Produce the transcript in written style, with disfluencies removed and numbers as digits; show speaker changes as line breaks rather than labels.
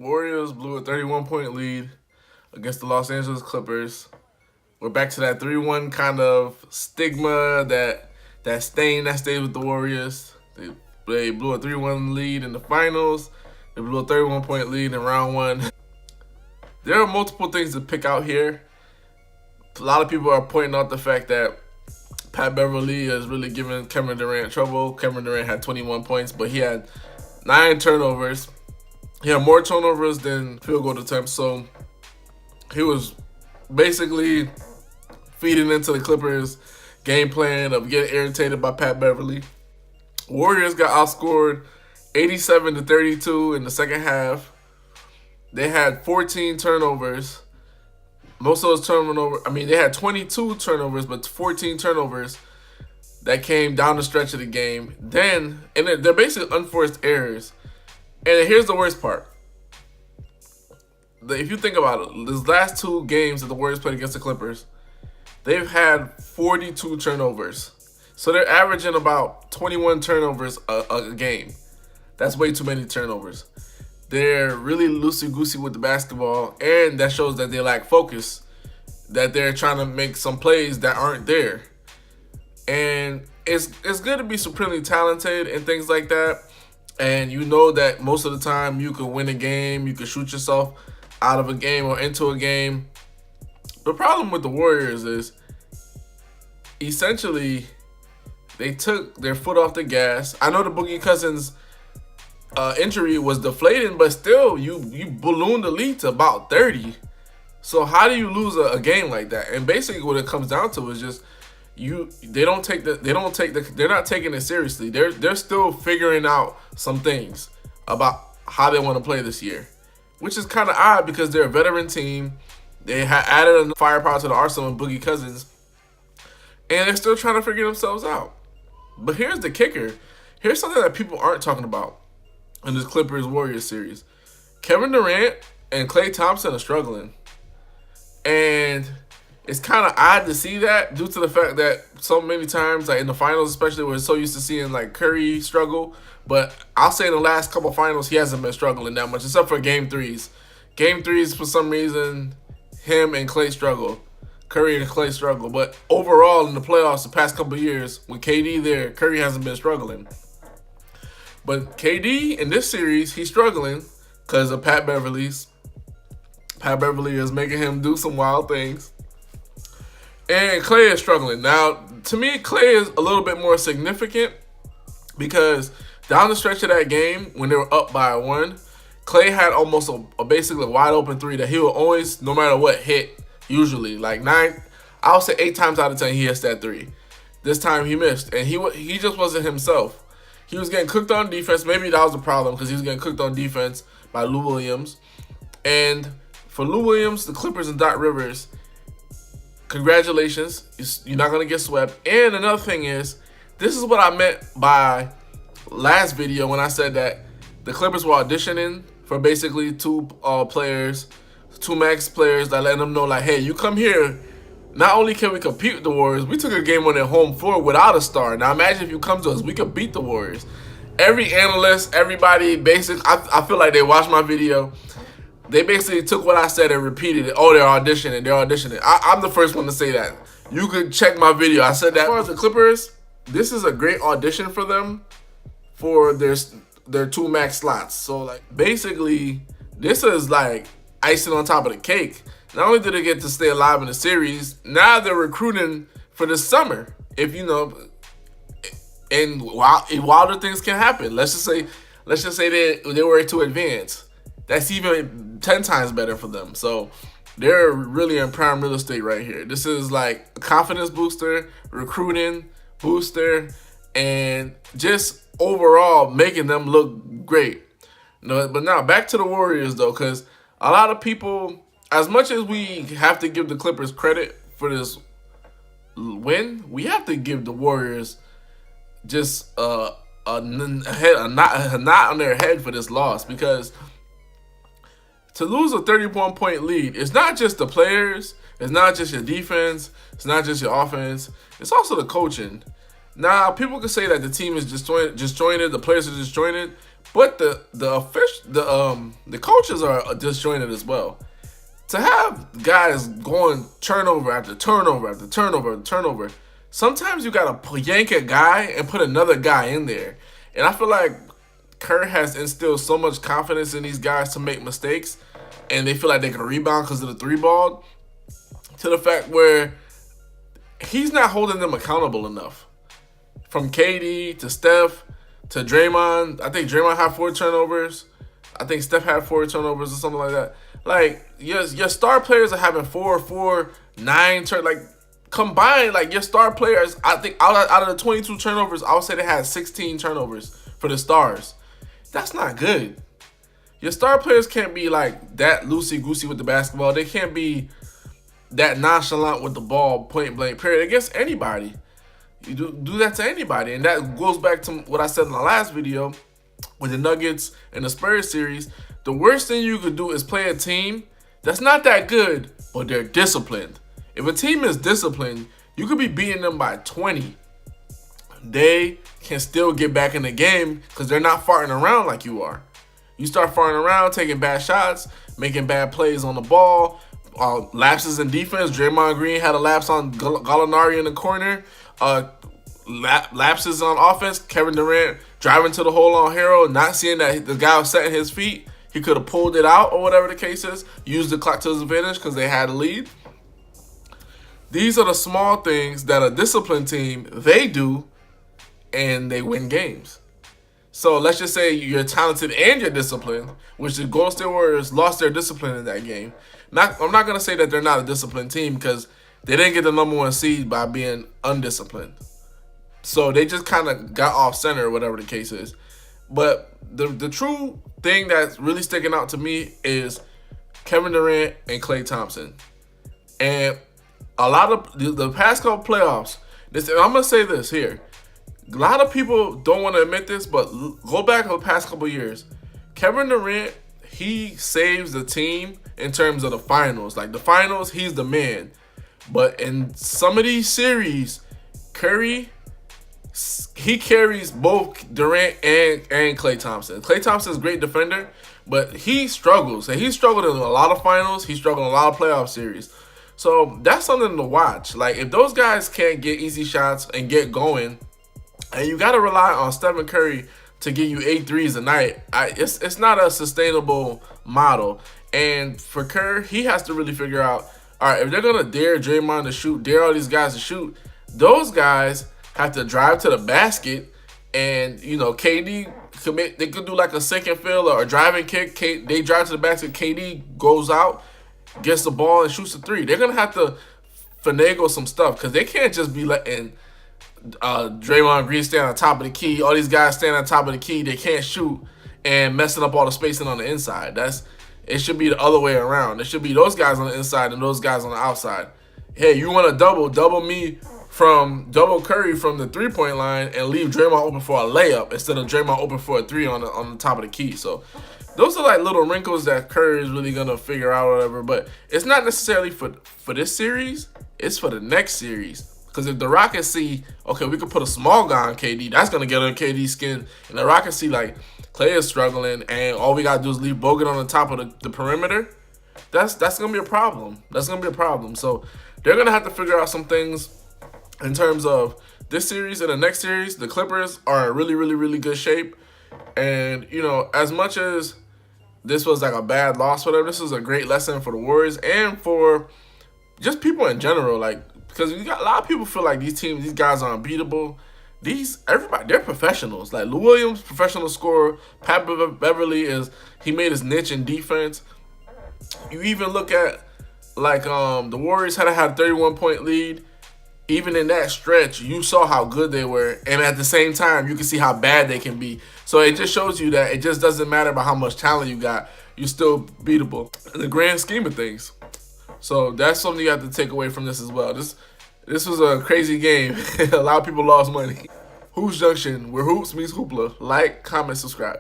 Warriors blew a 31-point lead against the Los Angeles Clippers. We're back to that 3-1 kind of stigma, that stain that stays with the Warriors. They blew a 3-1 lead in the finals. They blew a 31-point lead in round one. There are multiple things to pick out here. A lot of people are pointing out the fact that Pat Beverly is really giving Kevin Durant trouble. Kevin Durant had 21 points, but he had 9 turnovers. He had more turnovers than field goal attempts, so he was basically feeding into the Clippers' game plan of getting irritated by Pat Beverly. Warriors got outscored 87-32 in the second half. They had 14 turnovers. Most of those turnovers, they had 22 turnovers, but 14 turnovers that came down the stretch of the game. And they're basically unforced errors. And here's the worst part. If you think about it, these last 2 games that the Warriors played against the Clippers, they've had 42 turnovers. So they're averaging about 21 turnovers a game. That's way too many turnovers. They're really loosey-goosey with the basketball, and that shows that they lack focus, that they're trying to make some plays that aren't there. And it's good to be supremely talented and things like that. And you know that most of the time you could win a game, you could shoot yourself out of a game or into a game. The problem with the Warriors is essentially they took their foot off the gas. I know the Boogie Cousins injury was deflating, but still you ballooned the lead to about 30. So how do you lose a game like that? And basically what it comes down to is just they're not taking it seriously. They're still figuring out some things about how they want to play this year, which is kind of odd because they're a veteran team. They had added a firepower to the arsenal of Boogie Cousins, and they're still trying to figure themselves out. But here's the kicker. Here's something that people aren't talking about in this Clippers-Warriors series. Kevin Durant and Klay Thompson are struggling. And it's kind of odd to see that due to the fact that so many times, like in the finals especially, we're so used to seeing like Curry struggle. But I'll say in the last couple of finals, he hasn't been struggling that much, except for Game 3s. Game 3s, for some reason, him and Klay struggle. Curry and Klay struggle. But overall, in the playoffs the past couple of years, with KD there, Curry hasn't been struggling. But KD, in this series, he's struggling because of Pat Beverly's. Pat Beverly is making him do some wild things. And Klay is struggling. Now, to me, Klay is a little bit more significant because down the stretch of that game, when they were up by 1, Klay had almost basically a wide open 3 that he would always, no matter what, hit. Usually, like 9, I would say 8 times out of 10 he hits that 3. This time he missed, and he just wasn't himself. He was getting cooked on defense. Maybe that was the problem because he was getting cooked on defense by Lou Williams. And for Lou Williams, the Clippers, and Doc Rivers, congratulations. You're not going to get swept. And another thing is, this is what I meant by last video when I said that the Clippers were auditioning for basically 2 players, 2 max players that let them know, like, hey, you come here. Not only can we compete with the Warriors, we took a game on their home floor without a star. Now imagine if you come to us, we could beat the Warriors. Every analyst, everybody, I feel like they watched my video. They basically took what I said and repeated it. Oh, they're auditioning. I'm the first one to say that. You could check my video. I said that. As far as the Clippers, this is a great audition for them for their 2 max slots. So, like, basically, this is like icing on top of the cake. Not only did they get to stay alive in the series, now they're recruiting for the summer. If you know, and wilder things can happen. Let's just say they were to advance. That's even 10 times better for them. So they're really in prime real estate right here. This is like a confidence booster, recruiting booster, and just overall making them look great. But now back to the Warriors though, because a lot of people, as much as we have to give the Clippers credit for this win, we have to give the Warriors just a knot on their head for this loss, because to lose a 31-point lead, it's not just the players, it's not just your defense, it's not just your offense, it's also the coaching. Now, people can say that the team is disjointed, the players are disjointed, But the coaches are disjointed as well. To have guys going turnover after turnover after turnover after turnover, sometimes you gotta yank a guy and put another guy in there. And I feel like Kerr has instilled so much confidence in these guys to make mistakes, and they feel like they can rebound because of the 3-ball, to the fact where he's not holding them accountable enough. From KD to Steph to Draymond, I think Draymond had 4 turnovers. I think Steph had 4 turnovers or something like that. Like, your star players are having 4, 9 like combined. Like, your star players, I think out of the 22 turnovers, I would say they had 16 turnovers for the stars. That's not good. Your star players can't be like that loosey-goosey with the basketball. They can't be that nonchalant with the ball, point blank, period, against anybody. You do that to anybody. And that goes back to what I said in the last video with the Nuggets and the Spurs series. The worst thing you could do is play a team that's not that good, but they're disciplined. If a team is disciplined, you could be beating them by 20. They can still get back in the game because they're not farting around like you are. You start farting around, taking bad shots, making bad plays on the ball, lapses in defense. Draymond Green had a lapse on Gallinari in the corner. Lapses on offense. Kevin Durant driving to the hole on Hero, not seeing that the guy was setting his feet. He could have pulled it out or whatever the case is. Used the clock to his advantage because they had a lead. These are the small things that a disciplined team, they do, and they win games. So let's just say you're talented and you're disciplined, which the Golden State Warriors lost their discipline in that game. I'm not going to say that they're not a disciplined team because they didn't get the number 1 seed by being undisciplined. So they just kind of got off center or whatever the case is. But the true thing that's really sticking out to me is Kevin Durant and Klay Thompson. And a lot of the past couple playoffs, I'm going to say this here. A lot of people don't want to admit this, but go back over the past couple years. Kevin Durant, he saves the team in terms of the finals. Like the finals, he's the man. But in some of these series, Curry, he carries both Durant and Klay Thompson. Klay Thompson's a great defender, but he struggles. And he struggled in a lot of finals. He struggled in a lot of playoff series. So that's something to watch. Like if those guys can't get easy shots and get going, and you got to rely on Stephen Curry to give you 8 threes a night, it's not a sustainable model. And for Kerr, he has to really figure out, all right, if they're going to dare Draymond to shoot, dare all these guys to shoot, those guys have to drive to the basket. And, you know, KD, they could do like a second fill or a driving kick. They drive to the basket, KD goes out, gets the ball, and shoots a 3. They're going to have to finagle some stuff because they can't just be letting Draymond Green stand on top of the key. All these guys stand on top of the key. They can't shoot and messing up all the spacing on the inside. It should be the other way around. It should be those guys on the inside and those guys on the outside. Hey, you want to double Curry from the 3-point line and leave Draymond open for a layup instead of Draymond open for a 3 on the top of the key. So those are like little wrinkles that Curry is really gonna figure out or whatever. But it's not necessarily for this series. It's for the next series. Because if the Rockets see, okay, we could put a small guy on KD, that's going to get on KD's skin. And the Rockets see, like, Klay is struggling, and all we got to do is leave Bogut on the top of the perimeter, that's going to be a problem. That's going to be a problem. So they're going to have to figure out some things in terms of this series and the next series. The Clippers are in really, really, really good shape. And, you know, as much as this was like a bad loss for them, this was a great lesson for the Warriors and for just people in general. Like, because you got a lot of people feel like these guys are unbeatable. Everybody, they're professionals. Like Lou Williams, professional scorer. Pat Beverly he made his niche in defense. You even look at like the Warriors had a 31-point lead. Even in that stretch, you saw how good they were, and at the same time, you can see how bad they can be. So it just shows you that it just doesn't matter about how much talent you got. You're still beatable in the grand scheme of things. So that's something you have to take away from this as well. This was a crazy game. A lot of people lost money. Hoops Junction, where hoops meets hoopla. Like, comment, subscribe.